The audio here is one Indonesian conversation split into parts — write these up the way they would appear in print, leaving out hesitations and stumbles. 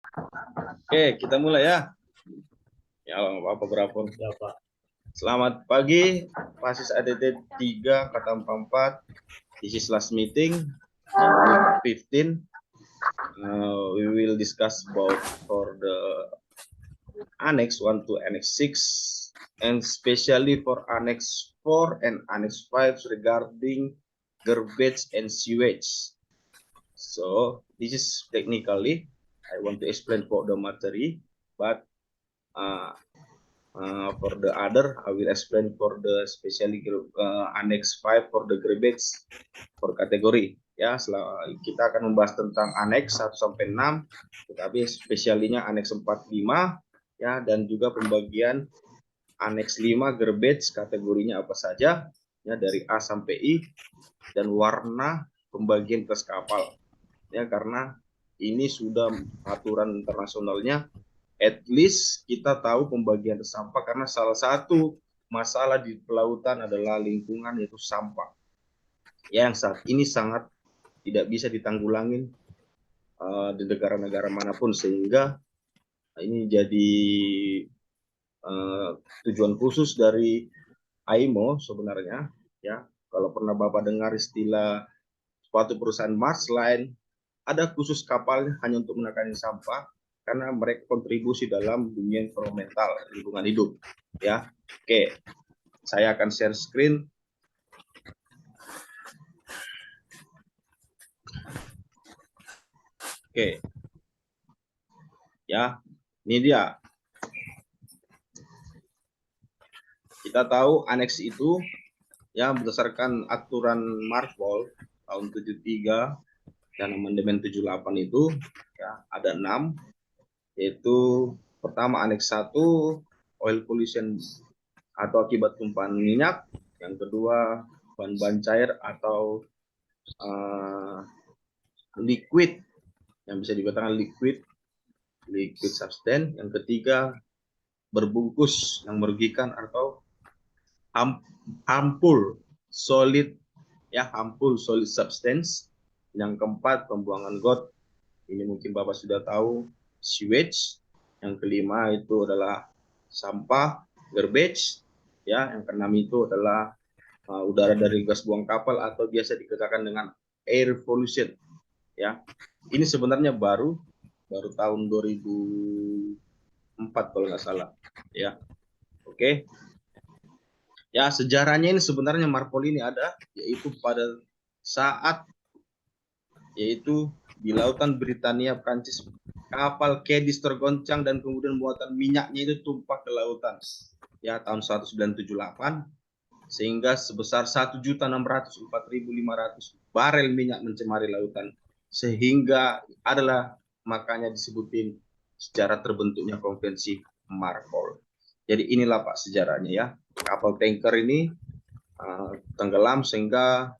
Oke, kita mulai ya. Ya, nggak apa-apa berapa. Ya, Pak. Selamat pagi, Pasis ADT 3, kata 44. This is last meeting in week 15. We will discuss about for the Annex 1 to Annex 6, and especially for Annex 4 and Annex 5 regarding garbage and sewage. So, this is technically, I want to explain for the material, but for the other, I will explain for the especially Annex 5 for the garbage for kategori. Ya, kita akan membahas tentang Annex 1 sampai 6, tetapi spesialnya Annex 4, 5, ya, dan juga pembagian Annex 5 garbage kategorinya apa saja, ya, dari A sampai I, dan warna pembagian kelas kapal. Ya, karena ini sudah aturan internasionalnya. At least kita tahu pembagian sampah, karena salah satu masalah di pelautan adalah lingkungan, yaitu sampah. Ya, yang saat ini sangat tidak bisa ditanggulangin di negara-negara manapun, sehingga ini jadi tujuan khusus dari AIMO sebenarnya. Ya, kalau pernah Bapak dengar istilah suatu perusahaan Mars Line, ada khusus kapal hanya untuk menangani sampah, karena mereka kontribusi dalam dunia environmental, lingkungan hidup. Ya, oke, saya akan share screen. Oke, ya, ini dia. Kita tahu aneks itu, ya, berdasarkan aturan Marpol tahun 73 dan amandemen 78 itu, ya, ada 6, yaitu pertama aneks 1 oil pollution atau akibat tumpahan minyak, yang kedua bahan-bahan cair atau liquid, yang bisa dikatakan liquid substance, yang ketiga berbungkus yang merugikan atau harmful solid, ya, harmful solid substance, yang keempat pembuangan got, ini mungkin Bapak sudah tahu, sewage, yang kelima itu adalah sampah garbage, ya, yang keenam itu adalah udara dari gas buang kapal atau biasa dikatakan dengan air pollution. Ya, ini sebenarnya baru tahun 2004 kalau nggak salah. Ya, oke. Ya, sejarahnya ini sebenarnya Marpol ini ada, yaitu pada saat yaitu di lautan Britania Prancis, kapal Cadiz tergoncang dan kemudian muatan minyaknya itu tumpah ke lautan, ya, tahun 1978, sehingga sebesar 1.604.500 barel minyak mencemari lautan, sehingga adalah makanya disebutin sejarah terbentuknya konvensi Marpol. Jadi inilah Pak sejarahnya, ya, kapal tanker ini tenggelam sehingga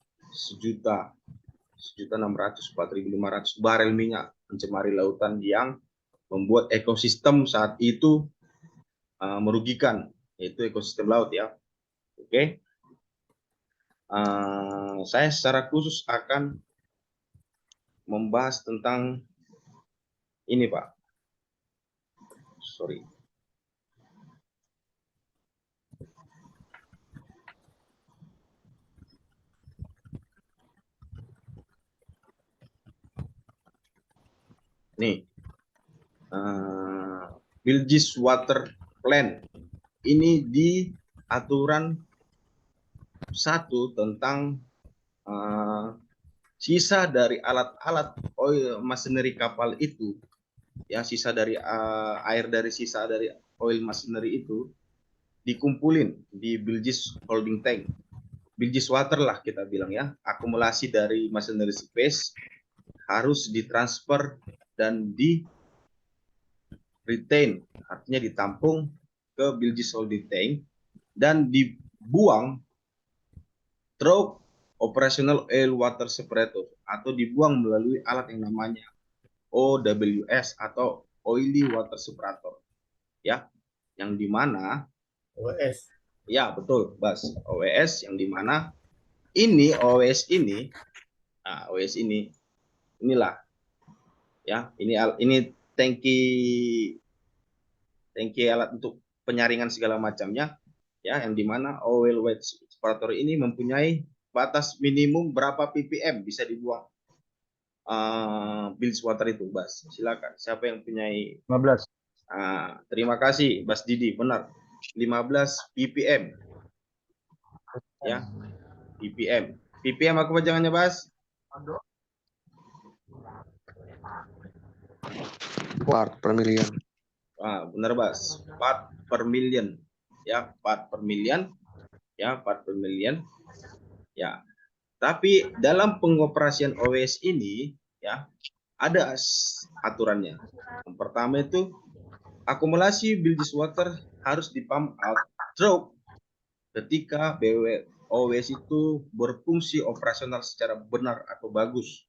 1.604.500 barel minyak mencemari lautan, yang membuat ekosistem saat itu merugikan, yaitu ekosistem laut, ya. Oke. Saya secara khusus akan membahas tentang ini, Pak. Sorry. Nih, Bilges Water Plan. Ini di aturan 1 tentang sisa dari alat-alat oil machinery kapal itu, ya, sisa dari air dari sisa dari oil machinery itu dikumpulin di Bilges holding tank, Bilges water lah kita bilang, ya. Akumulasi dari machinery space harus ditransfer dan di retain, artinya ditampung ke Bilges holding tank dan dibuang through operational oil water separator, atau dibuang melalui alat yang namanya OWS atau oily water separator, ya, yang dimana OS. ya, betul, Bas, OWS, yang dimana ini OWS ini, nah, OWS ini inilah, ya, ini tangki alat untuk penyaringan segala macamnya, ya, yang dimana oil weight separator ini mempunyai batas minimum berapa ppm bisa dibuang bilge water itu, Bas. Silakan. Siapa yang punyai? 15. Terima kasih, Bas Didi. Benar. 15 ppm. Ya, ppm. ppm aku bacangannya, Bas? Part per million. Benar, Bas. Part per million. Ya, part per million. Ya, part per million. Ya. Tapi dalam pengoperasian OWS ini, ya, ada aturannya. Yang pertama itu akumulasi bilge water harus di pump out drop ketika OWS itu berfungsi operasional secara benar atau bagus.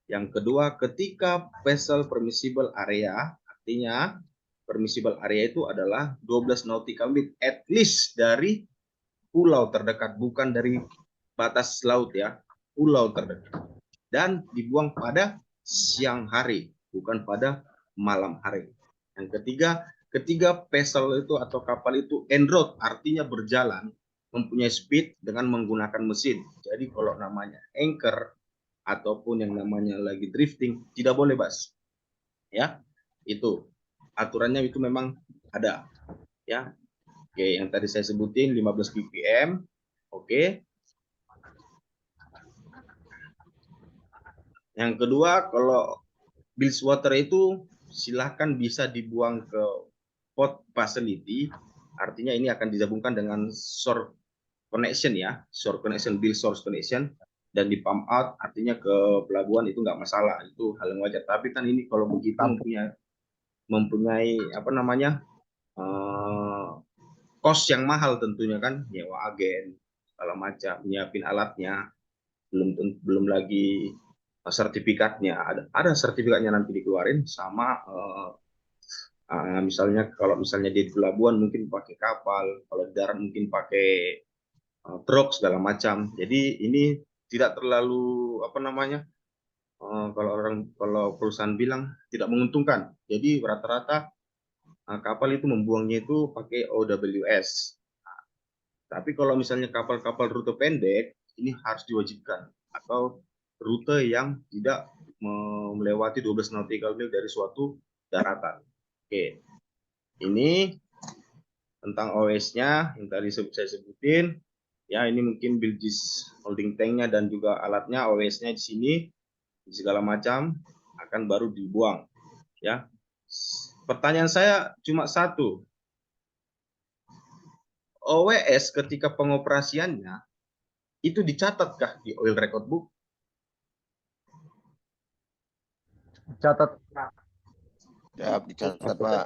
Yang kedua, ketika vessel permissible area, artinya permissible area itu adalah 12 nautical mil at least dari pulau terdekat, bukan dari batas laut, ya, pulau terdekat. Dan dibuang pada siang hari, bukan pada malam hari. Yang ketiga, ketika vessel itu atau kapal itu en route, artinya berjalan, mempunyai speed dengan menggunakan mesin. Jadi kalau namanya anchor ataupun yang namanya lagi drifting, tidak boleh, Bas. Ya, itu aturannya itu memang ada. Ya, oke, yang tadi saya sebutin 15 ppm. Oke. Yang kedua, kalau bilge water itu silahkan bisa dibuang ke port facility, artinya ini akan digabungkan dengan shore connection, ya, shore connection, bilge source connection, dan di pump out, artinya ke pelabuhan, itu nggak masalah, itu hal yang wajar. Tapi kan ini kalau begitu mempunyai apa namanya cost yang mahal tentunya, kan, nyewa agen segala macam, nyiapin alatnya, belum lagi sertifikatnya, ada sertifikatnya nanti dikeluarin sama misalnya kalau misalnya di pelabuhan mungkin pakai kapal, kalau di darat mungkin pakai truk segala macam. Jadi ini tidak terlalu apa namanya, kalau perusahaan bilang tidak menguntungkan. Jadi rata-rata kapal itu membuangnya itu pakai OWS. Tapi kalau misalnya kapal-kapal rute pendek, ini harus diwajibkan, atau rute yang tidak melewati 12 nautical mil dari suatu daratan. Oke, ini tentang OS-nya yang tadi saya sebutin. Ya, ini mungkin bilges holding tank-nya dan juga alatnya, OS-nya di sini, segala macam akan baru dibuang. Ya, pertanyaan saya cuma satu. OWS ketika pengoperasiannya itu dicatatkah di oil record book? Catat. Ya, dicatat, Pak.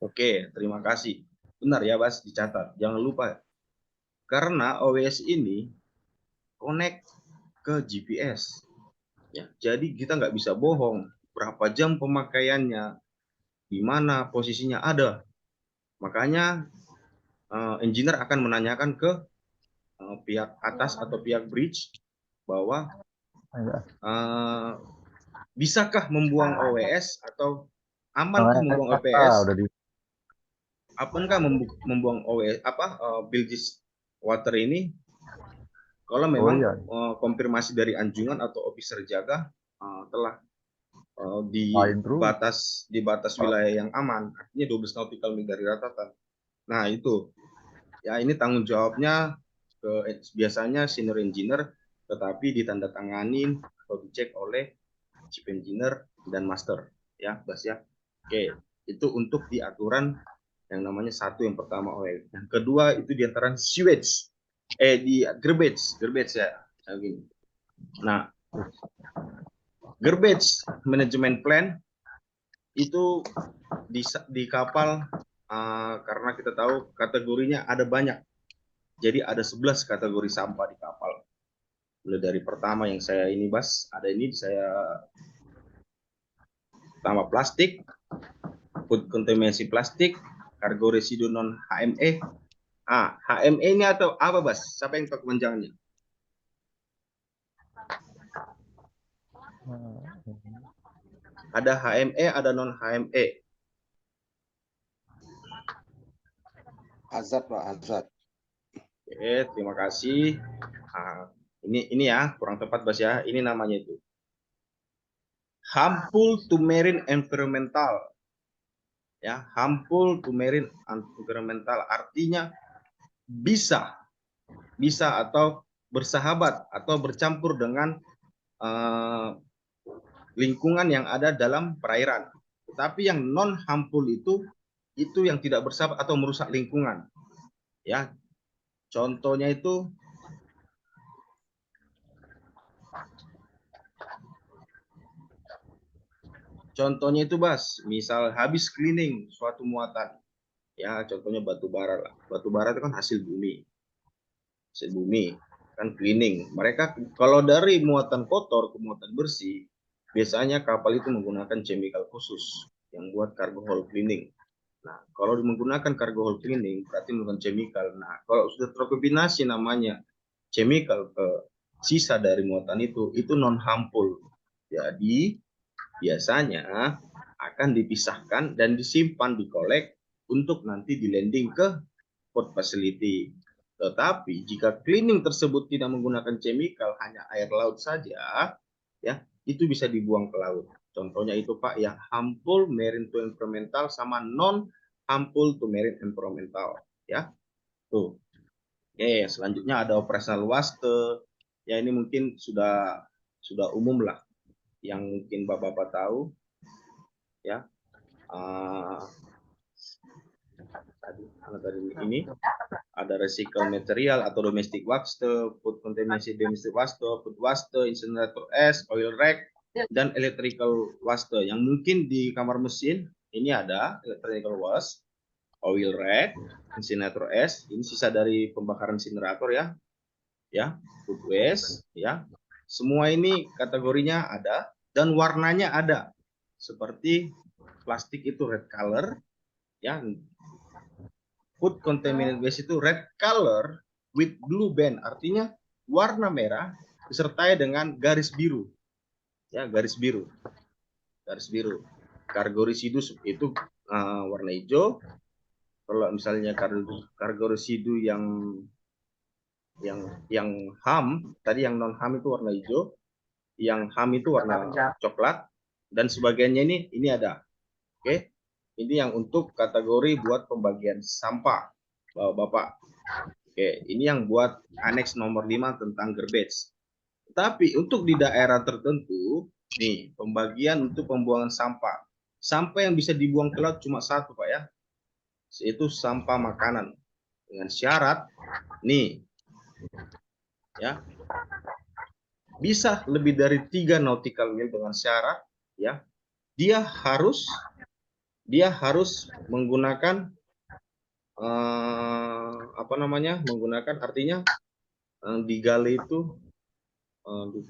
Oke, terima kasih. Benar ya, Bas, dicatat. Jangan lupa. Karena OWS ini connect ke GPS. Ya, jadi kita nggak bisa bohong. Berapa jam pemakaiannya, di mana posisinya ada. Makanya engineer akan menanyakan ke pihak atas atau pihak bridge bahwa bisakah membuang OWS atau amankah membuang OPS? Apakah membuang OWS bilges water ini? Kalau memang konfirmasi dari anjungan atau officer jaga telah di batas wilayah yang aman, artinya 12 nautical mil dari daratan. Nah, itu ya, ini tanggung jawabnya biasanya senior engineer, tetapi ditandatanganin atau dicek oleh chief engineer dan master, ya, Bas, ya. Oke, itu untuk di aturan yang namanya satu, yang pertama oil. Yang kedua itu di antara sewage, di garbage ya, gini. Nah, garbage management plan itu di kapal, karena kita tahu kategorinya ada banyak. Jadi ada 11 kategori sampah di kapal. Mulai dari pertama yang saya ini, Bas, ada ini saya pertama plastik, food contaminasi plastik, kargo residu non HME. HME ini atau apa, Bas? Siapa yang tahu kepanjangannya? Ada HME, ada non HME. Hazard Pak, Hazard. Oke, terima kasih. Nah, ini ya kurang tepat Bas ya. Ini namanya itu harmful to marine environmental. Ya, harmful to marine environmental artinya bisa atau bersahabat atau bercampur dengan lingkungan yang ada dalam perairan. Tetapi yang non harmful itu yang tidak bersahabat atau merusak lingkungan. Ya, contohnya itu Bas, misal habis cleaning suatu muatan, ya contohnya batu bara lah. Batu bara itu kan hasil bumi kan cleaning. Mereka kalau dari muatan kotor ke muatan bersih, biasanya kapal itu menggunakan chemical khusus yang buat cargo hold cleaning. Nah, kalau menggunakan cargo hold cleaning berarti menggunakan chemical. Nah, kalau sudah terkombinasi namanya chemical ke sisa dari muatan itu non harmful. Jadi biasanya akan dipisahkan dan disimpan di kolek untuk nanti di landing ke port facility. Tetapi jika cleaning tersebut tidak menggunakan chemical, hanya air laut saja, ya itu bisa dibuang ke laut. Contohnya itu Pak, yang harmful marine to environmental sama non harmful to marine environmental, ya. Tuh. Oke, selanjutnya ada operasional waste. Ya ini mungkin sudah umum lah yang mungkin Bapak-bapak tahu, ya. Tadi ini ada recycle material atau domestic waste, food contamination domestic waste, food waste, incinerator S, oil rack, dan electrical waste. Yang mungkin di kamar mesin ini ada electrical waste, oil rack, incinerator S. Ini sisa dari pembakaran incinerator ya, food waste, ya. Semua ini kategorinya ada dan warnanya ada. Seperti plastik itu red color, ya. Food contaminated waste itu red color with blue band, artinya warna merah disertai dengan garis biru. Ya, garis biru. Cargo residu itu warna hijau. Kalau misalnya cargo residu yang HAM, tadi yang non HAM itu warna hijau, yang HAM itu warna coklat, dan sebagainya ini ada. Oke. Ini yang untuk kategori buat pembagian sampah, Bapak. Oke, ini yang buat aneks nomor 5 tentang garbage. Tapi untuk di daerah tertentu, nih, pembagian untuk pembuangan sampah. Sampah yang bisa dibuang ke laut cuma satu, Pak ya. Yaitu sampah makanan. Dengan syarat, nih, ya, bisa lebih dari 3 nautical mil dengan syarat, ya, dia harus menggunakan menggunakan artinya digali itu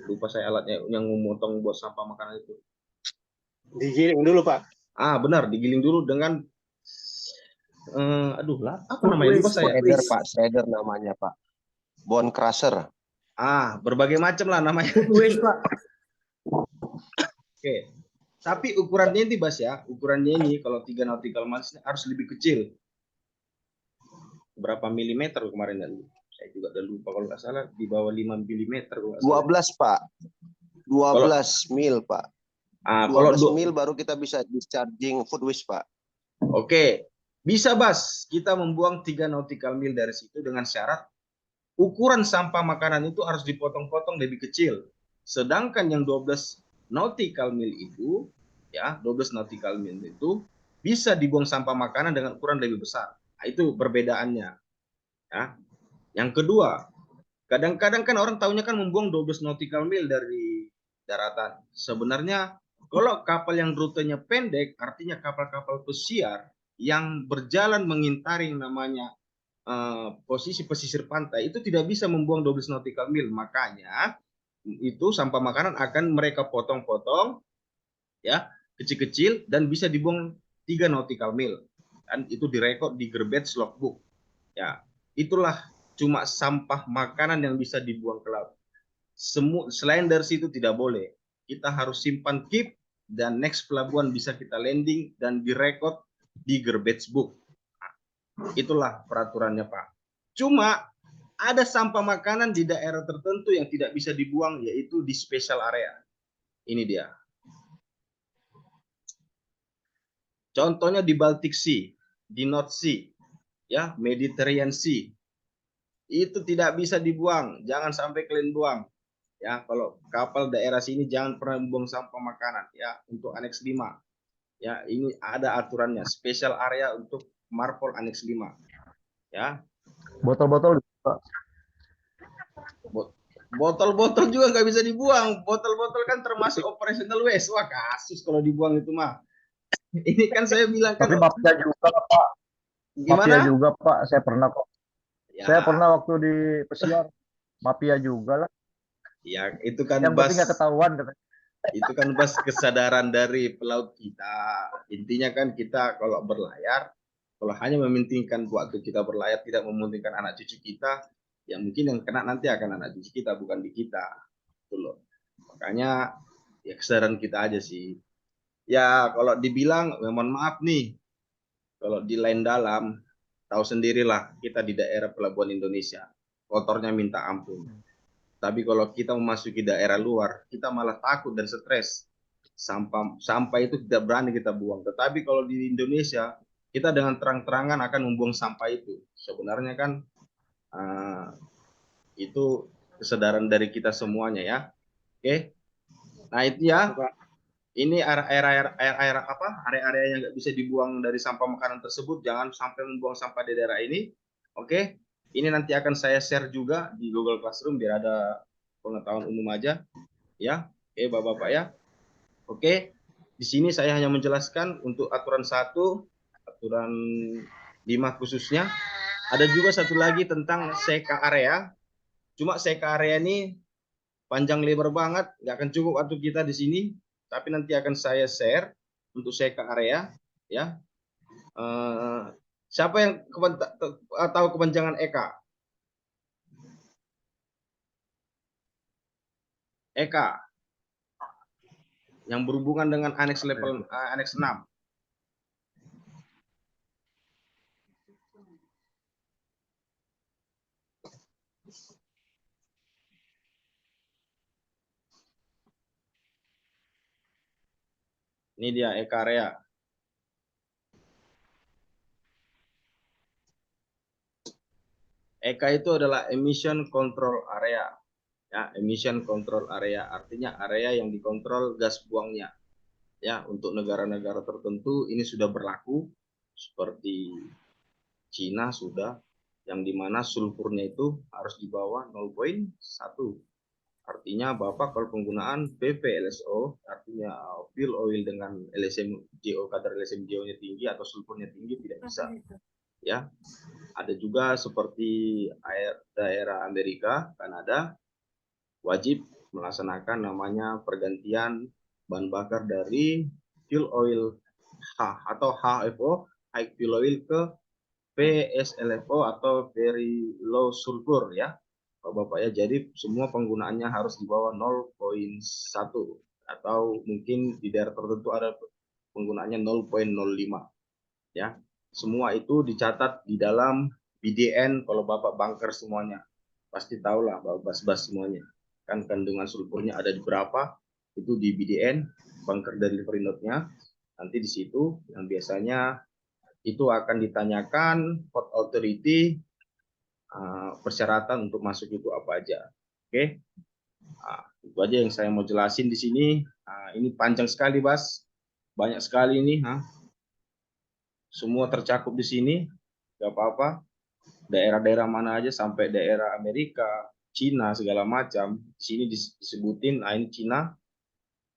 lupa saya alatnya yang memotong buat sampah makanan itu. Digiling dulu Pak. Benar, digiling dulu dengan apa namanya lupa saya. Shredder namanya Pak. Bone crusher. Berbagai macam lah namanya. Pak. Oke. Tapi ukurannya ini Bas ya, ukurannya ini kalau 3 nautical miles harus lebih kecil. Berapa milimeter kemarin dan saya juga udah lupa kalau nggak salah di bawah 5 milimeter. 12 Pak. 12 mil Pak. 12 mil baru kita bisa discharging food waste Pak. Oke. Bisa Bas, kita membuang 3 nautical mil dari situ dengan syarat ukuran sampah makanan itu harus dipotong-potong lebih kecil. Sedangkan yang 12 nautical mil itu, ya 12 nautical mil itu bisa dibuang sampah makanan dengan ukuran lebih besar. Nah, itu perbedaannya. Ya. Yang kedua, kadang-kadang kan orang tahunya kan membuang 12 nautical mil dari daratan. Sebenarnya kalau kapal yang rutenya pendek, artinya kapal-kapal pesiar yang berjalan mengintari namanya posisi pesisir pantai itu tidak bisa membuang 12 nautical mil. Makanya itu sampah makanan akan mereka potong-potong ya kecil-kecil dan bisa dibuang 3 nautical mil. Dan itu direkod di garbage logbook. Ya, itulah cuma sampah makanan yang bisa dibuang ke laut. Selain dari situ tidak boleh. Kita harus simpan keep dan next pelabuhan bisa kita landing dan direkod di garbage book. Itulah peraturannya, Pak. Cuma ada sampah makanan di daerah tertentu yang tidak bisa dibuang, yaitu di special area. Ini dia. Contohnya di Baltic Sea, di North Sea, ya, Mediterranean Sea. Itu tidak bisa dibuang, jangan sampai kalian buang. Ya, kalau kapal daerah sini jangan pernah membuang sampah makanan, ya, untuk aneks 5. Ya, ini ada aturannya, special area untuk Marpol aneks 5. Ya. Botol-botol, Pak. Botol-botol juga nggak bisa dibuang. Botol-botol kan termasuk operational waste. Wah, kasus kalau dibuang itu mah. Ini kan saya bilang kan. Tapi mafia juga, Pak. Mafia Gimana? juga, Pak. Saya pernah kok. Saya Ya, pernah waktu di pesiar. Mafia juga lah. ya itu kan Yang penting Bas. nggak ketahuan, katanya. Itu kan Bas kesadaran dari pelaut kita. Intinya kan kita kalau berlayar, kalau hanya mementingkan waktu kita berlayar, tidak mementingkan anak cucu kita, ya mungkin yang kena nanti akan anak cucu kita, bukan di kita. Itu loh. Makanya ya kesadaran kita aja sih. Ya kalau dibilang, mohon maaf nih, kalau di lain dalam, tahu sendirilah kita di daerah pelabuhan Indonesia, kotornya minta ampun. Tapi kalau kita memasuki daerah luar, kita malah takut dan stres. Sampah itu tidak berani kita buang. Tetapi kalau di Indonesia, kita dengan terang-terangan akan membuang sampah itu. Sebenarnya kan itu kesadaran dari kita semuanya ya. Oke. Nah itu ya. Ini area-area yang nggak bisa dibuang dari sampah makanan tersebut, jangan sampai membuang sampah di daerah ini. Oke, ini nanti akan saya share juga di Google Classroom biar ada pengetahuan umum aja, ya. Oke, bapak-bapak ya. Oke, di sini saya hanya menjelaskan untuk aturan 1, aturan 5 khususnya. Ada juga satu lagi tentang seka area. Cuma seka area ini panjang lebar banget, nggak akan cukup waktu kita di sini, tapi nanti akan saya share untuk seka area, ya. Siapa yang tahu kepanjangan EKA? EKA yang berhubungan dengan aneks level aneks 6. Ini dia EKA area. EKA itu adalah emission control area. Ya, emission control area artinya area yang dikontrol gas buangnya. Ya, untuk negara-negara tertentu ini sudah berlaku, seperti Cina sudah, yang dimana sulfurnya itu harus di bawah 0,1. Artinya Bapak kalau penggunaan PVLSO, artinya fuel oil dengan LSMJO, kadar LSMJO-nya tinggi atau sulfurnya tinggi, tidak bisa. Ya, ada juga seperti daerah Amerika, Kanada, wajib melaksanakan namanya pergantian bahan bakar dari fuel oil H atau HFO, high fuel oil, ke PSLFO atau very low sulfur ya, Bapak ya. Jadi semua penggunaannya harus di bawah 0,1 atau mungkin di daerah tertentu ada penggunaannya 0,05 ya. Semua itu dicatat di dalam BDN. Kalau Bapak bunker semuanya pasti tahulah Bapak bas-bas semuanya. Kan kandungan sulfurnya ada di berapa, itu di BDN, bunker delivery note-nya. Nanti di situ yang biasanya itu akan ditanyakan Port Authority persyaratan untuk masuk itu apa aja. Oke, itu aja yang saya mau jelasin di sini. Ini panjang sekali, Bas, banyak sekali ini. Semua tercakup di sini, nggak apa-apa. Daerah-daerah mana aja sampai daerah Amerika, Cina segala macam. Di sini disebutin, ini Cina,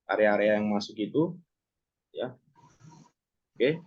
area-area yang masuk itu, ya. Oke.